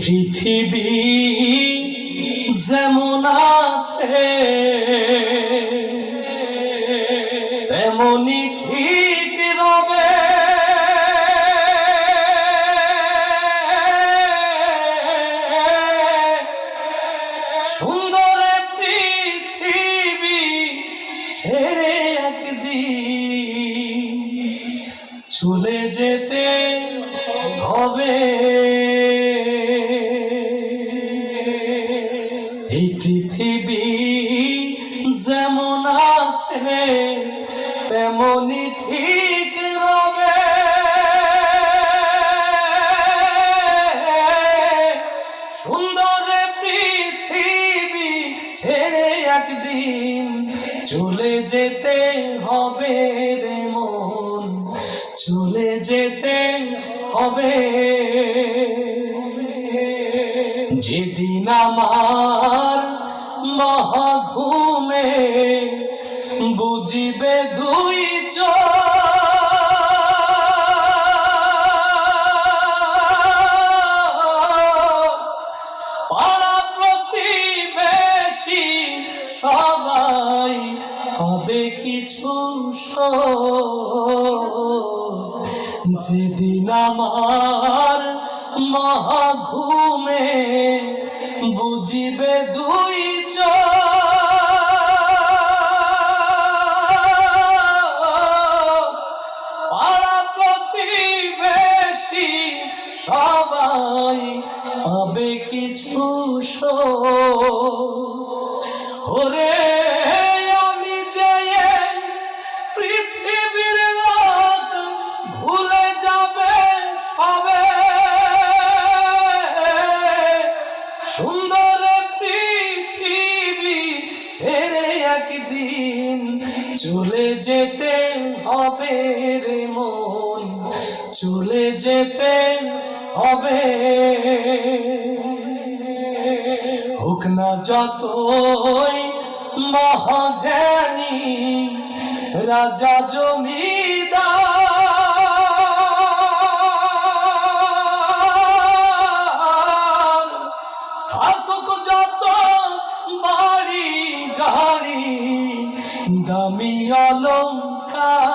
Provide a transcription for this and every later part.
পৃথিবী যেমন আছে তেমনি ঠিক রবে, সুন্দর পৃথিবী ছেড়ে একদিন চলে যেতে হবে। এই পৃথিবী যেমন আছে তেমনি ঠিক রবে, সুন্দর পৃথিবী ছেড়ে একদিন চলে যেতে হবে রে মন, চলে যেতে হবে। যেদিন আমার মহাঘুমে বুঝিবে দুই পাড়া প্রতিবেশী সবাই হবে কিছু যেদিন আমার মহাঘুমে বুঝিবে দুই পাড়া প্রতিবেশী সবাই হবে কিছু ওরে আমি যে পৃথিবীর লোক ভুলে যাবে সবে, সুন্দর পৃথিবী ছেড়ে একদিন চলে যেতে হবে রে মন, চলে যেতে হবে। হোক না যতই মহাজ্ঞানী রাজা জমিদার, থাকুক যত বাড়ি গাড়ি দামি অলংকার,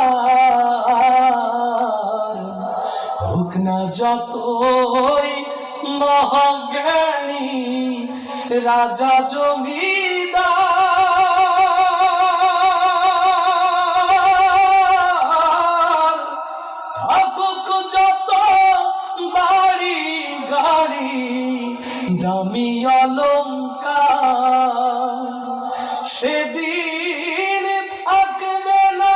হোক না যতই মহাজ্ঞানী রাজা জমিদার, থাকুক যত বাড়ি গাড়ি দামি অলংকার, সেদিন থাকবে না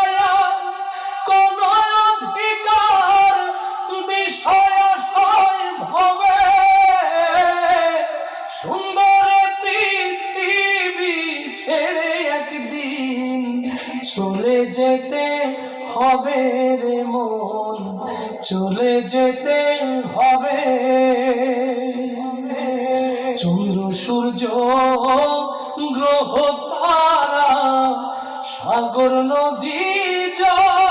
কোন অধিকার বিষয় ভবে, সুন্দর পৃথিবী ছেড়ে একদিন চলে যেতে হবে রে মন, চলে যেতে হবে। চন্দ্র সূর্য গ্রহ তারা সাগর নদী জল,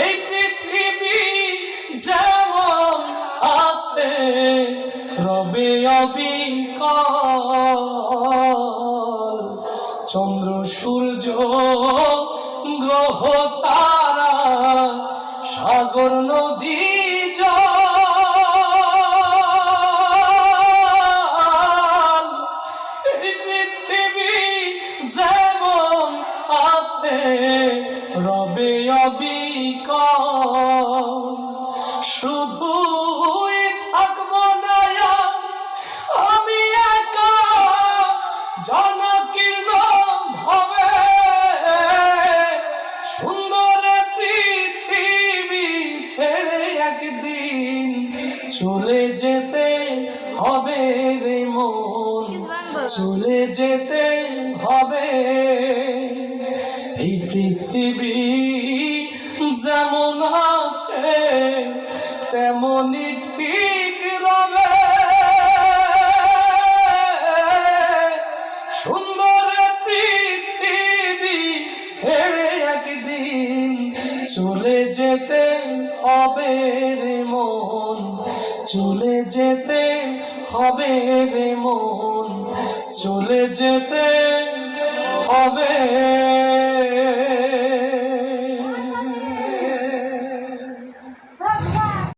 এই পৃথিবী যেমন আছে রবে অবিকল, চন্দ্র সূর্য গ্রহ তারা সাগর নদী জল, এই পৃথিবী যেমন আছে রবে অবিকল, শুধুই থাকবো না আমি একা জনকীর্ণ হবে, সুন্দর পৃথিবী ছেড়ে একদিন চলে যেতে হবে রে মন, চলে যেতে হবে। এই পৃথিবী যেমন আছে তেমনি ঠিক রবে, সুন্দর পৃথিবী চলে যেতে হবে রে মন, চলে যেতে হবে রে মন, চলে যেতে হবে